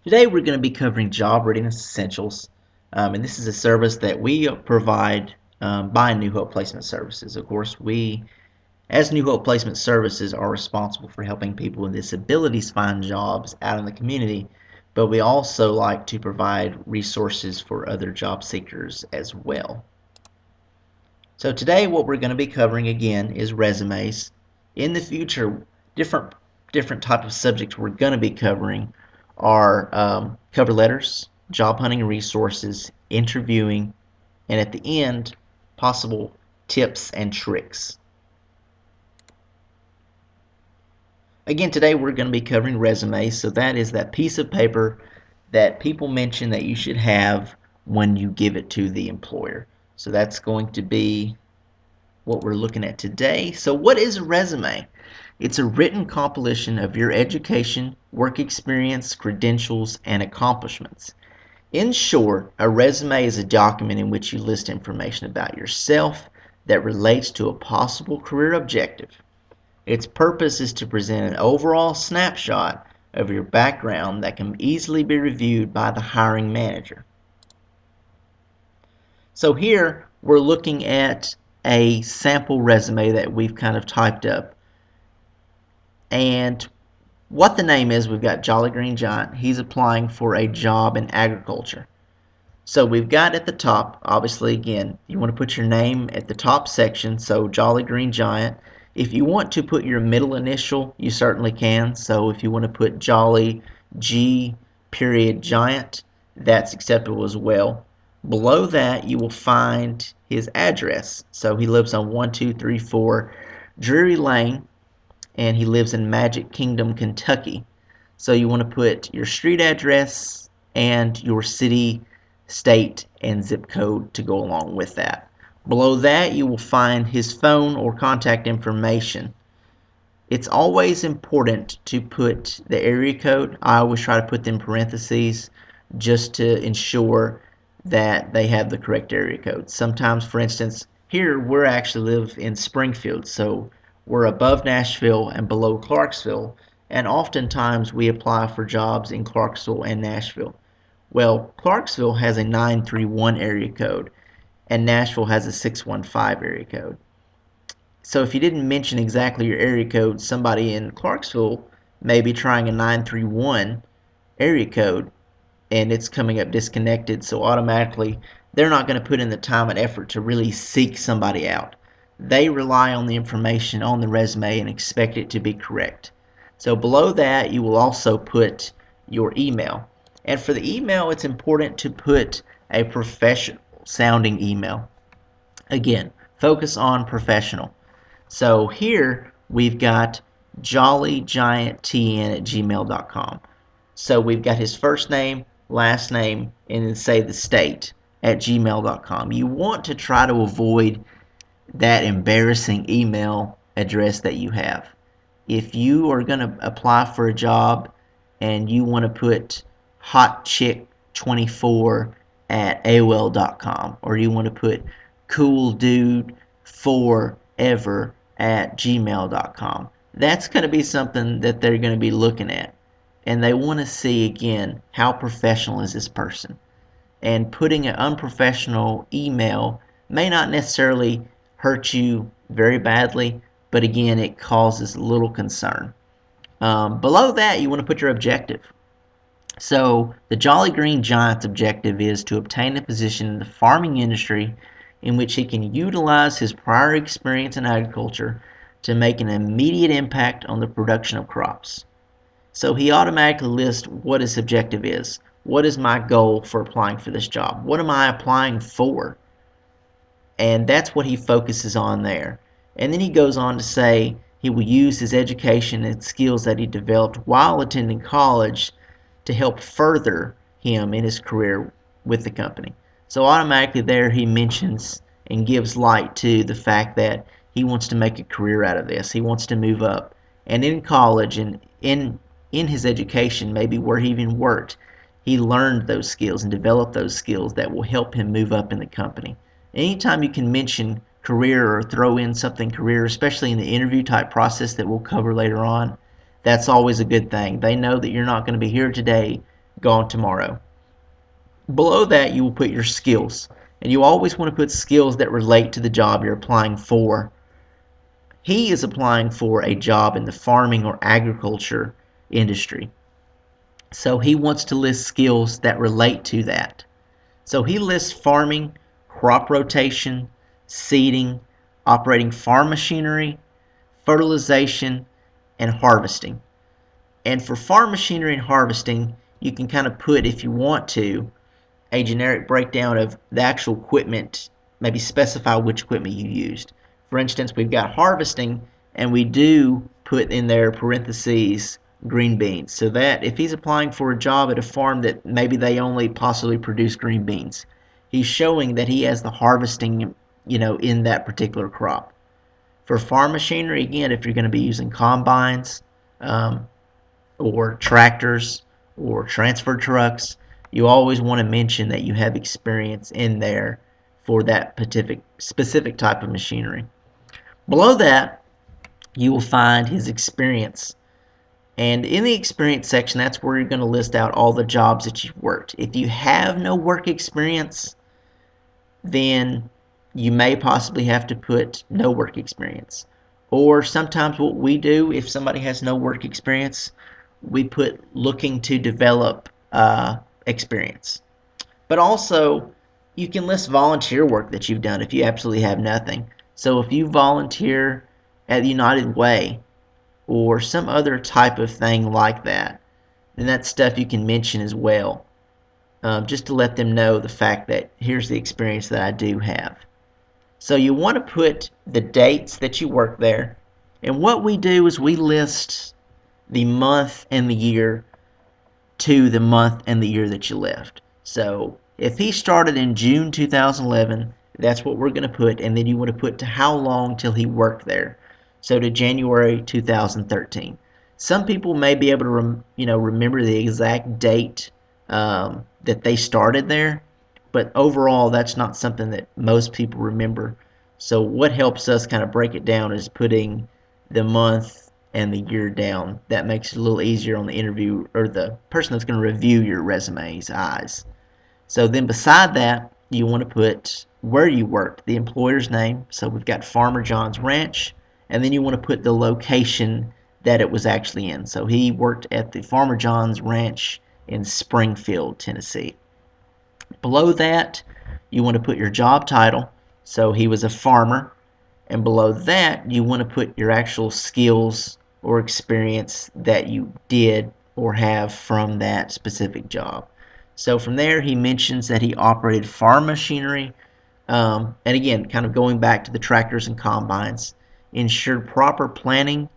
Today we're going to be covering job readiness essentials, and this is a service that we provide by New Hope Placement Services. Of course, we, as New Hope Placement Services, are responsible for helping people with disabilities find jobs out in the community, but we also like to provide resources for other job seekers as well. So today what we're going to be covering again is resumes. In the future, different type of subjects we're going to be covering are cover letters, job hunting resources, interviewing, and at the end, possible tips and tricks. Again, today we're going to be covering resumes, so that is that piece of paper that people mention that you should have when you give it to the employer. So that's going to be what we're looking at today. So what is a resume? It's a written compilation of your education, work experience, credentials, and accomplishments. In short, a resume is a document in which you list information about yourself that relates to a possible career objective. Its purpose is to present an overall snapshot of your background that can easily be reviewed by the hiring manager. So here we're looking at a sample resume that we've kind of typed up. And what the name is, we've got Jolly Green Giant. He's applying for a job in agriculture. So we've got at the top, obviously, again, you want to put your name at the top section, so Jolly Green Giant. If you want to put your middle initial, you certainly can. So if you want to put Jolly G period Giant, that's acceptable as well. Below that, you will find his address. So he lives on 1234 Drury Lane, and he lives in Magic Kingdom, Kentucky. So you want to put your street address and your city, state, and zip code to go along with that. Below that, you will find his phone or contact information. It's always important to put the area code. I always try to put them in parentheses just to ensure that they have the correct area code. Sometimes, for instance, here we actually live in Springfield, so we're above Nashville and below Clarksville, and oftentimes we apply for jobs in Clarksville and Nashville. Well, Clarksville has a 931 area code, and Nashville has a 615 area code. So if you didn't mention exactly your area code, somebody in Clarksville may be trying a 931 area code and it's coming up disconnected, so automatically they're not going to put in the time and effort to really seek somebody out. They rely on the information on the resume and expect it to be correct. So below that, you will also put your email. And for the email, it's important to put a professional sounding email. Again, focus on professional. So here we've got jollygianttn at gmail.com. So we've got his first name, last name, and then say the state at gmail.com. You want to try to avoid that embarrassing email address that you have. If you are going to apply for a job and you want to put hotchick24 at AOL.com, or you want to put cooldude4ever at gmail.com, that's going to be something that they're going to be looking at, and they want to see again how professional is this person. And putting an unprofessional email may not necessarily hurt you very badly, but again, it causes a little concern. Below that, you want to put your objective. So the Jolly Green Giant's objective is to obtain a position in the farming industry in which he can utilize his prior experience in agriculture to make an immediate impact on the production of crops. So he automatically lists what his objective is. What is my goal for applying for this job? What am I applying for? And that's what he focuses on there. And then he goes on to say he will use his education and skills that he developed while attending college to help further him in his career with the company. So automatically there he mentions and gives light to the fact that he wants to make a career out of this. He wants to move up. And in college and in his education, maybe where he even worked, he learned those skills and developed those skills that will help him move up in the company. Anytime you can mention career or throw in something career, especially in the interview type process that we'll cover later on, that's always a good thing. They know that you're not going to be here today gone tomorrow. Below that, you will put your skills. And you always want to put skills that relate to the job you're applying for. He is applying for a job in the farming or agriculture industry. So he wants to list skills that relate to that. So he lists farming, crop rotation, seeding, operating farm machinery, fertilization, and harvesting. And for farm machinery and harvesting, you can kind of put, if you want to, a generic breakdown of the actual equipment, maybe specify which equipment you used. For instance, we've got harvesting, and we do put in there parentheses green beans, so that if he's applying for a job at a farm that maybe they only possibly produce green beans, he's showing that he has the harvesting, in that particular crop. For farm machinery, again, if you're going to be using combines, or tractors or transfer trucks, you always want to mention that you have experience in there for that specific type of machinery. Below that, you will find his experience. And in the experience section, that's where you're going to list out all the jobs that you've worked. If you have no work experience, then you may possibly have to put no work experience. Or sometimes what we do, if somebody has no work experience, we put looking to develop experience. But also, you can list volunteer work that you've done if you absolutely have nothing. So if you volunteer at the United Way or some other type of thing like that, then that's stuff you can mention as well, just to let them know the fact that here's the experience that I do have. So you want to put the dates that you work there. And what we do is we list the month and the year to the month and the year that you left. So if he started in June 2011, that's what we're going to put, and then you want to put to how long till he worked there. So to January 2013. Some people may be able to remember the exact date that they started there, but overall that's not something that most people remember. So what helps us kind of break it down is putting the month and the year down. That makes it a little easier on the interview or the person that's going to review your resume's eyes. So then beside that, you want to put where you worked, the employer's name. So we've got Farmer John's Ranch, and then you want to put the location that it was actually in. So he worked at the Farmer John's Ranch in Springfield, Tennessee. Below that, you want to put your job title. So he was a farmer. And below that, you want to put your actual skills or experience that you did or have from that specific job. So from there, he mentions that he operated farm machinery. And again, kind of going back to the tractors and combines, ensured proper planting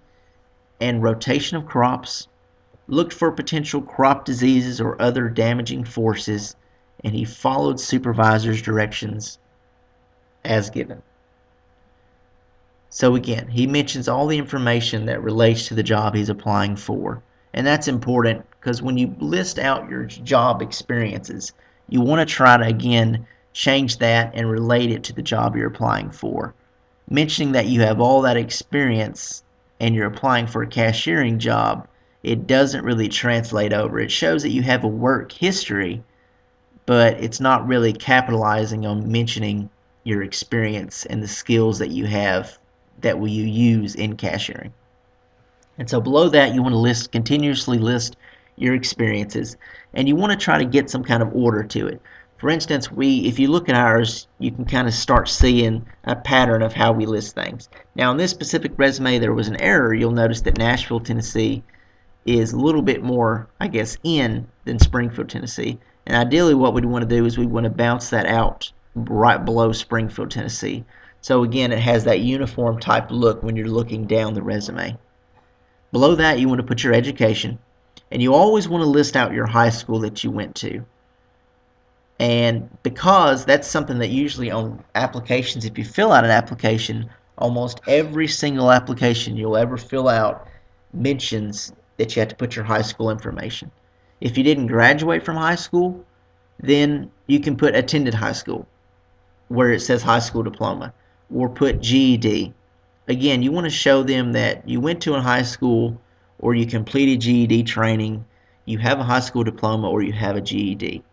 and rotation of crops, looked for potential crop diseases or other damaging forces, and he followed supervisors' directions as given. So again, he mentions all the information that relates to the job he's applying for. And that's important because when you list out your job experiences, you want to try to, again, change that and relate it to the job you're applying for. Mentioning that you have all that experience and you're applying for a cashiering job, it doesn't really translate over. It shows that you have a work history, but it's not really capitalizing on mentioning your experience and the skills that you have that will you use in cashiering. And so below that, you want to continuously list your experiences, and you want to try to get some kind of order to it. For instance, if you look at ours, you can kind of start seeing a pattern of how we list things. Now, in this specific resume, there was an error. You'll notice that Nashville, Tennessee is a little bit more, I guess, in than Springfield, Tennessee. And ideally, what we'd want to do is we want to bounce that out right below Springfield, Tennessee. So again, it has that uniform type look when you're looking down the resume. Below that, you want to put your education, and you always want to list out your high school that you went to. And because that's something that usually on applications, if you fill out an application, almost every single application you'll ever fill out mentions that you have to put your high school information. If you didn't graduate from high school, then you can put attended high school where it says high school diploma, or put GED. Again, you want to show them that you went to a high school or you completed GED training. you have a high school diploma or you have a GED.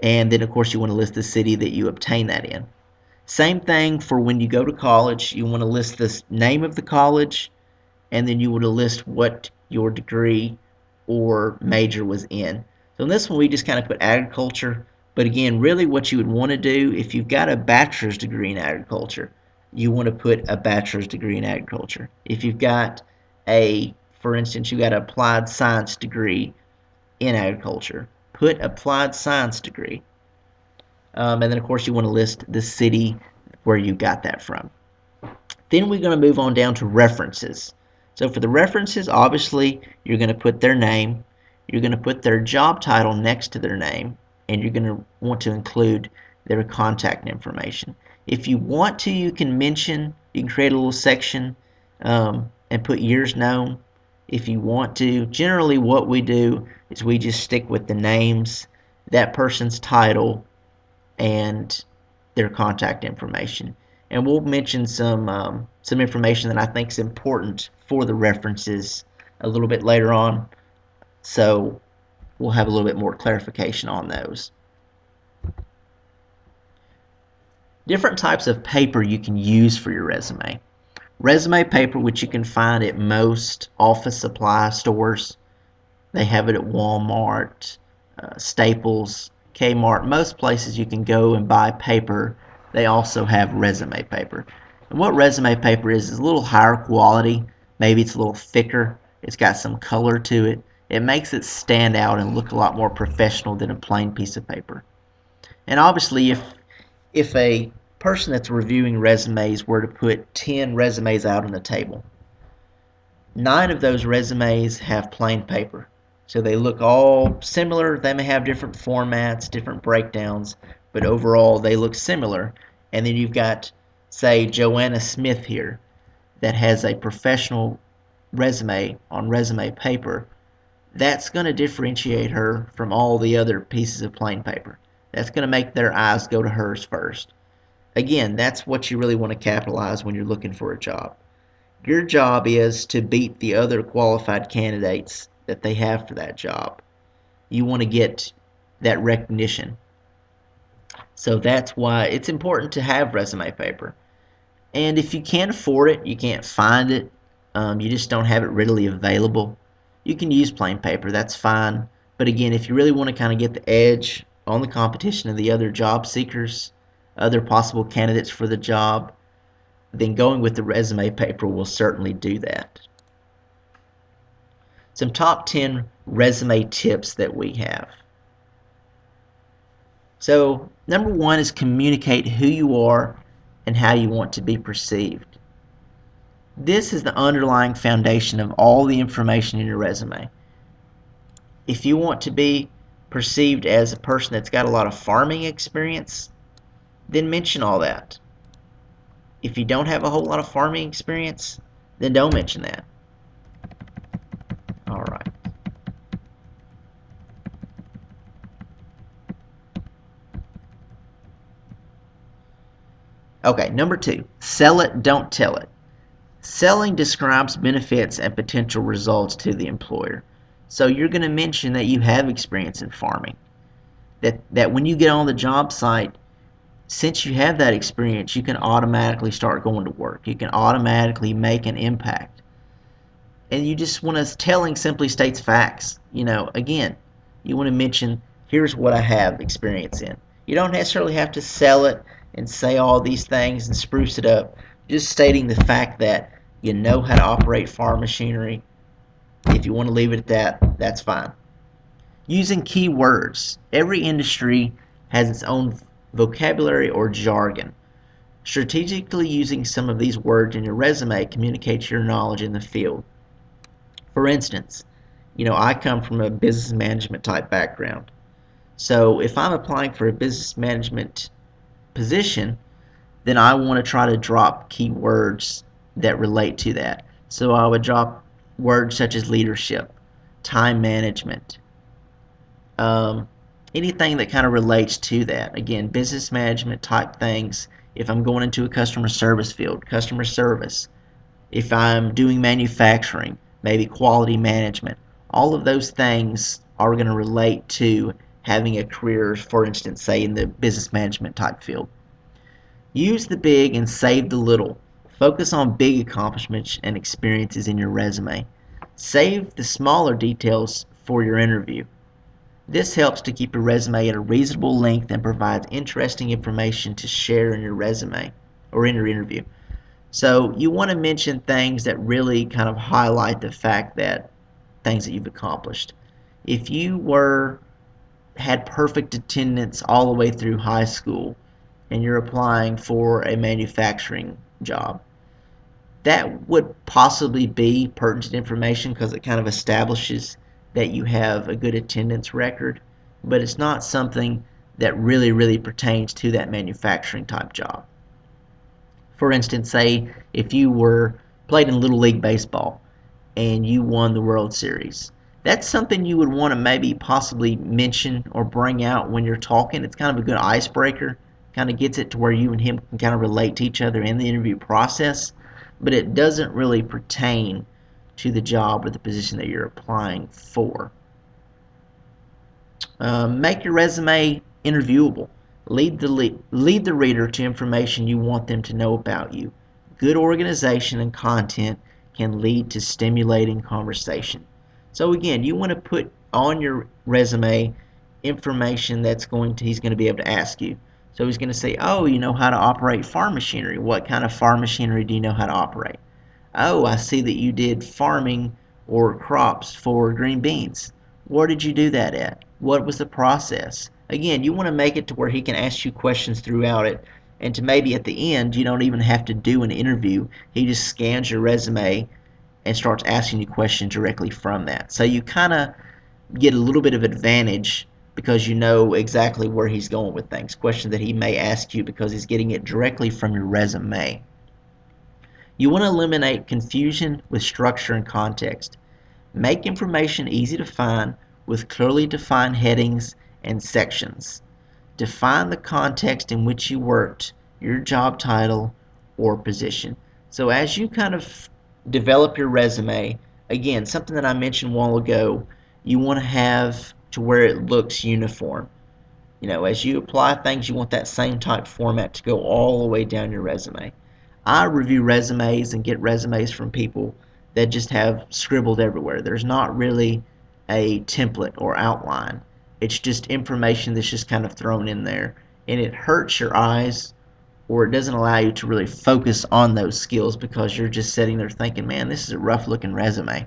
And then, of course, you want to list the city that you obtain that in. Same thing for when you go to college. You want to list the name of the college, and then you want to list what your degree or major was in. So in this one, we just kind of put agriculture. But again, really what you would want to do, if you've got a bachelor's degree in agriculture, you want to put a bachelor's degree in agriculture. If you've got for instance, you got an applied science degree in agriculture, put applied science degree. And then, of course, you want to list the city where you got that from. Then we're going to move on down to references. So for the references, obviously, you're going to put their name, you're going to put their job title next to their name, and you're going to want to include their contact information. If you want to, you can create a little section and put years known if you want to. Generally, what we do is we just stick with the names, that person's title, and their contact information. And we'll mention some information that I think is important for the references a little bit later on. So we'll have a little bit more clarification on those. Different types of paper you can use for your resume. Resume paper, which you can find at most office supply stores. They have it at Walmart, Staples, Kmart. Most places you can go and buy paper. They also have resume paper. And what resume paper is a little higher quality. Maybe it's a little thicker. It's got some color to it. It makes it stand out and look a lot more professional than a plain piece of paper. And obviously, if a person that's reviewing resumes were to put 10 resumes out on the table, 9 of those resumes have plain paper. So they look all similar. They may have different formats, different breakdowns, but overall they look similar. And then you've got, say, Joanna Smith here that has a professional resume on resume paper. That's going to differentiate her from all the other pieces of plain paper. That's going to make their eyes go to hers first. Again, that's what you really want to capitalize when you're looking for a job. Your job is to beat the other qualified candidates that they have for that job. You want to get that recognition. So that's why it's important to have resume paper. And if you can't afford it, you can't find it, you just don't have it readily available, you can use plain paper. That's fine. But again, if you really want to kind of get the edge on the competition of the other job seekers, other possible candidates for the job, then going with the resume paper will certainly do that. Some top 10 resume tips that we have. So number 1 is communicate who you are and how you want to be perceived. This is the underlying foundation of all the information in your resume. If you want to be perceived as a person that's got a lot of farming experience, then mention all that. If you don't have a whole lot of farming experience, then don't mention that. All right. Okay, number 2, sell it, don't tell it. Selling describes benefits and potential results to the employer. So you're going to mention that you have experience in farming. That when you get on the job site, since you have that experience, you can automatically start going to work. You can automatically make an impact. And you just want to, telling simply states facts. Again, you want to mention, here's what I have experience in. You don't necessarily have to sell it and say all these things and spruce it up. Just stating the fact that you know how to operate farm machinery. If you want to leave it at that, that's fine. Using key words. Every industry has its own vocabulary or jargon. Strategically using some of these words in your resume communicates your knowledge in the field. For instance, I come from a business management type background. So if I'm applying for a business management position, then I want to try to drop keywords that relate to that. So I would drop words such as leadership, time management, anything that kind of relates to that. Again, business management type things. If I'm going into a customer service field, customer service. If I'm doing manufacturing, maybe quality management. All of those things are going to relate to having a career, for instance, say in the business management type field. Use the big and save the little. Focus on big accomplishments and experiences in your resume. Save the smaller details for your interview. This helps to keep your resume at a reasonable length and provides interesting information to share in your resume or in your interview. So you want to mention things that really kind of highlight the fact that things that you've accomplished. If you had perfect attendance all the way through high school and you're applying for a manufacturing job, that would possibly be pertinent information because it kind of establishes that you have a good attendance record, but it's not something that really pertains to that manufacturing type job. For instance, say if you played in Little League Baseball and you won the World Series. That's something you would want to maybe possibly mention or bring out when you're talking. It's kind of a good icebreaker, kind of gets it to where you and him can kind of relate to each other in the interview process, but it doesn't really pertain to the job or the position that you're applying for. Make your resume interviewable. Lead the reader to information you want them to know about you. Good organization and content can lead to stimulating conversation. So again, you want to put on your resume information he's going to be able to ask you. So he's going to say, "Oh, you know how to operate farm machinery. What kind of farm machinery do you know how to operate? Oh, I see that you did farming or crops for green beans. Where did you do that at? What was the process?" Again, you want to make it to where he can ask you questions throughout it, and to maybe at the end you don't even have to do an interview. He just scans your resume and starts asking you questions directly from that. So you kind of get a little bit of advantage because you know exactly where he's going with things. Questions that he may ask you because he's getting it directly from your resume. You want to eliminate confusion with structure and context. Make information easy to find with clearly defined headings and sections. Define the context in which you worked, your job title or position. So as you kind of develop your resume, again, something that I mentioned a while ago, you want to have to where it looks uniform. As you apply things, you want that same type format to go all the way down your resume. I review resumes and get resumes from people that just have scribbled everywhere. There's not really a template or outline. It's just information that's just kind of thrown in there, and it hurts your eyes, or it doesn't allow you to really focus on those skills because you're just sitting there thinking, man, this is a rough looking resume.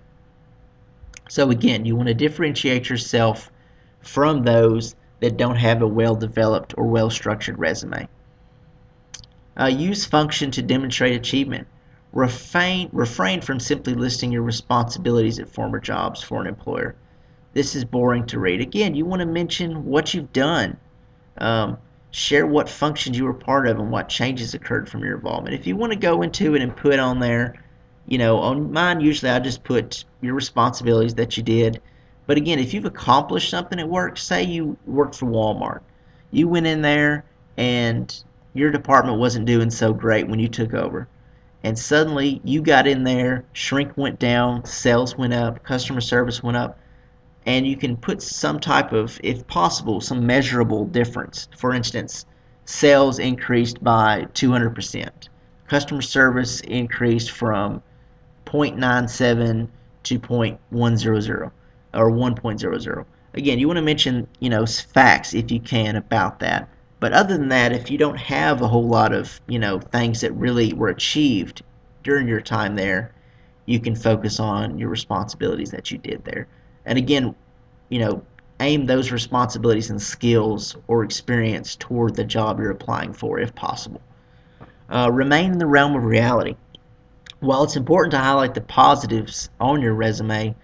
So again, you want to differentiate yourself from those that don't have a well-developed or well-structured resume. Use function to demonstrate achievement. Refrain from simply listing your responsibilities at former jobs for an employer. This is boring to read. Again, you want to mention what you've done. Share what functions you were part of and what changes occurred from your involvement. If you want to go into it and put on there, on mine, usually I just put your responsibilities that you did. But again, if you've accomplished something at work, say you worked for Walmart, you went in there and your department wasn't doing so great when you took over. And suddenly you got in there, shrink went down, sales went up, customer service went up, and you can put some type of, if possible, some measurable difference. For instance, sales increased by 200%. Customer service increased from 0.97 to 0.100 or 1.00. Again, you want to mention, facts if you can about that. But other than that, if you don't have a whole lot of, things that really were achieved during your time there, you can focus on your responsibilities that you did there. And again, aim those responsibilities and skills or experience toward the job you're applying for if possible. Remain in the realm of reality. While it's important to highlight the positives on your resume,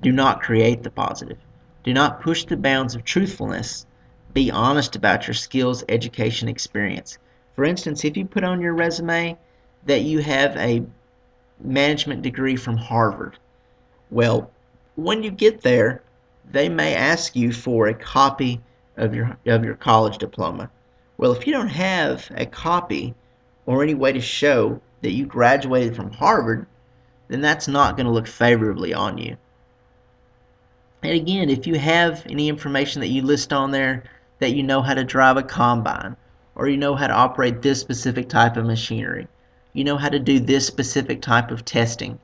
do not create the positive. Do not push the bounds of truthfulness. Be honest about your skills, education, experience. For instance, if you put on your resume that you have a management degree from Harvard, well, when you get there, they may ask you for a copy of your college diploma. Well, if you don't have a copy or any way to show that you graduated from Harvard, then that's not going to look favorably on you. And again, if you have any information that you list on there that you know how to drive a combine, or you know how to operate this specific type of machinery, you know how to do this specific type of testing,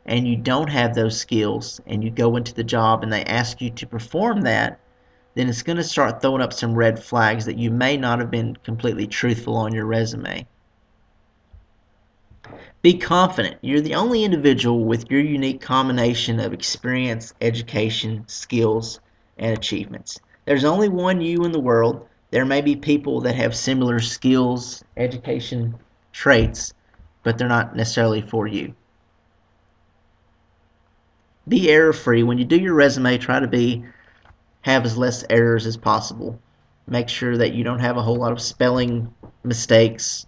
and you don't have those skills and you go into the job and they ask you to perform that, then it's going to start throwing up some red flags that you may not have been completely truthful on your resume. Be confident. You're the only individual with your unique combination of experience, education, skills, and achievements. There's only one you in the world. There may be people that have similar skills, education, traits, but they're not necessarily for you. Be error free. When you do your resume, try to have as less errors as possible. Make sure that you don't have a whole lot of spelling mistakes,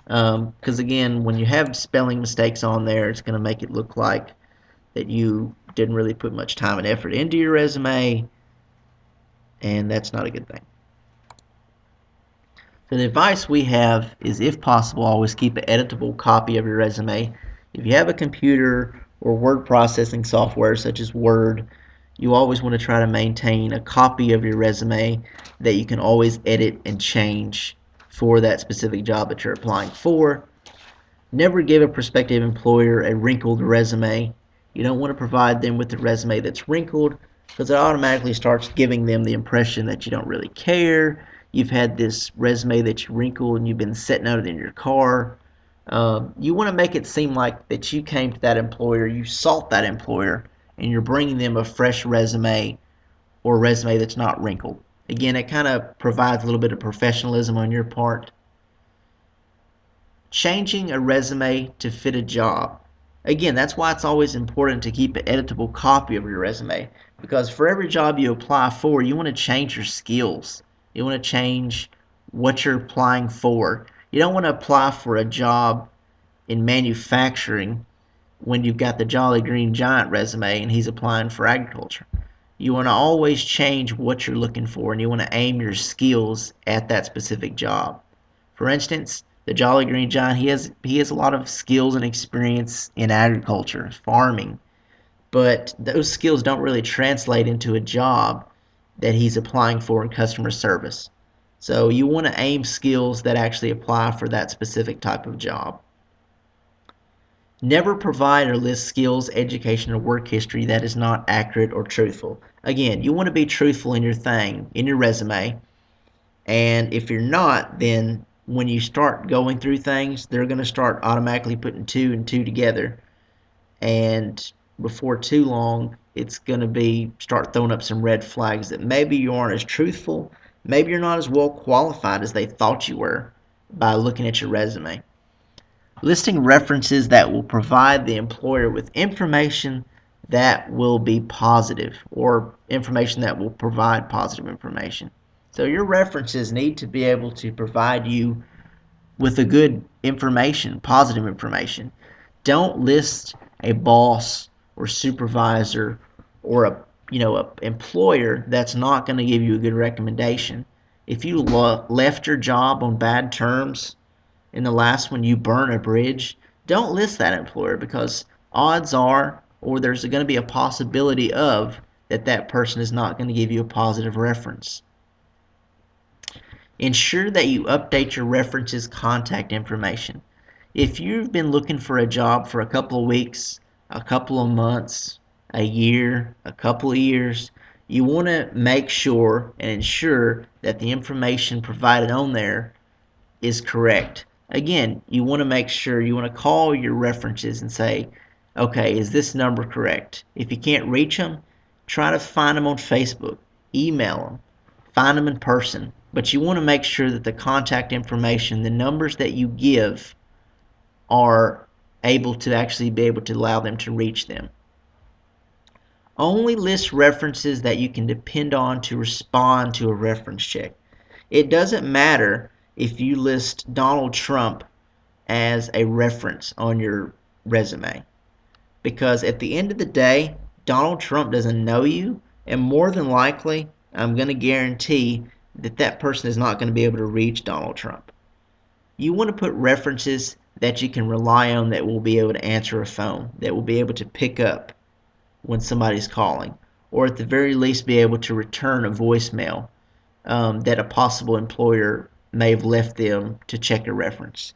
because again, when you have spelling mistakes on there, it's going to make it look like that you didn't really put much time and effort into your resume, and that's not a good thing. So the advice we have is, if possible, always keep an editable copy of your resume. If you have a computer or word processing software such as Word, you always want to try to maintain a copy of your resume that you can always edit and change for that specific job that you're applying for. Never give a prospective employer a wrinkled resume. You don't want to provide them with a resume that's wrinkled, because it automatically starts giving them the impression that you don't really care. You've had this resume that you wrinkled and you've been sitting out in your car. You want to make it seem like that you came to that employer, you sought that employer, and you're bringing them a fresh resume, or a resume that's not wrinkled. Again, it kind of provides a little bit of professionalism on your part. Changing a resume to fit a job. Again, that's why it's always important to keep an editable copy of your resume, because for every job you apply for, you want to change your skills. You want to change what you're applying for. You don't want to apply for a job in manufacturing when you've got the Jolly Green Giant resume and he's applying for agriculture. You want to always change what you're looking for, and you want to aim your skills at that specific job. For instance, the Jolly Green Giant, he has a lot of skills and experience in agriculture, farming, but those skills don't really translate into a job that he's applying for in customer service. So you want to aim skills that actually apply for that specific type of job. Never provide or list skills, education, or work history that is not accurate or truthful. Again, you want to be truthful in your resume, and if you're not, then when you start going through things, they're going to start automatically putting two and two together, and before too long, it's going to be start throwing up some red flags that maybe you aren't as truthful, maybe you're not as well qualified as they thought you were by looking at your resume. Listing references that will provide the employer with information that will be positive, or information that will provide positive information. So your references need to be able to provide you with a good information, positive information. Don't list a boss or supervisor or a employer that's not going to give you a good recommendation. If you left your job on bad terms in the last one, you burn a bridge, don't list that employer, because odds are, or there's going to be a possibility of, that person is not going to give you a positive reference. Ensure that you update your references' contact information. If you've been looking for a job for a couple of weeks, a couple of months, a year, a couple of years, you want to make sure and ensure that the information provided on there is correct. Again, you want to make sure, you want to call your references and say, okay, is this number correct? If you can't reach them, try to find them on Facebook, email them, find them in person. But you want to make sure that the contact information, the numbers that you give, are able to actually be able to allow them to reach them. Only list references that you can depend on to respond to a reference check. It doesn't matter if you list Donald Trump as a reference on your resume, because at the end of the day, Donald Trump doesn't know you, and more than likely, I'm going to guarantee that person is not going to be able to reach Donald Trump. You want to put references that you can rely on, that will be able to answer a phone, that will be able to pick up when somebody's calling, or at the very least be able to return a voicemail that a possible employer may have left them to check a reference.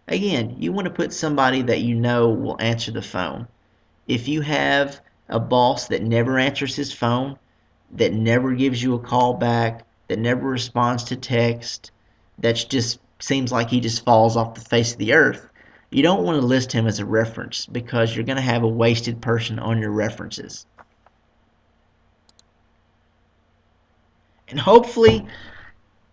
Again, you want to put somebody that you know will answer the phone. If you have a boss that never answers his phone, that never gives you a call back, that never responds to text, that just seems like he just falls off the face of the earth, you don't want to list him as a reference because you're going to have a wasted person on your references. And hopefully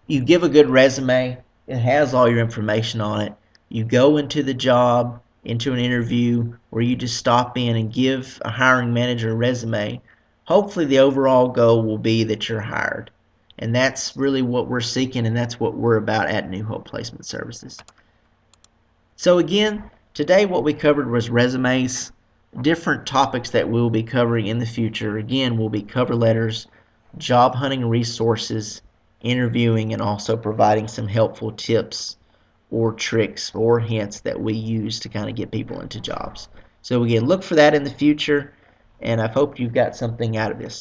you give a good resume. It has all your information on it. You go into the job, into an interview, where you just stop in and give a hiring manager a resume. Hopefully the overall goal will be that you're hired. And that's really what we're seeking, and that's what we're about at New Hope Placement Services. So again, today what we covered was resumes. Different topics that we'll be covering in the future, again, will be cover letters, job hunting resources, interviewing, and also providing some helpful tips or tricks or hints that we use to kind of get people into jobs. So again, look for that in the future, and I hope you've got something out of this.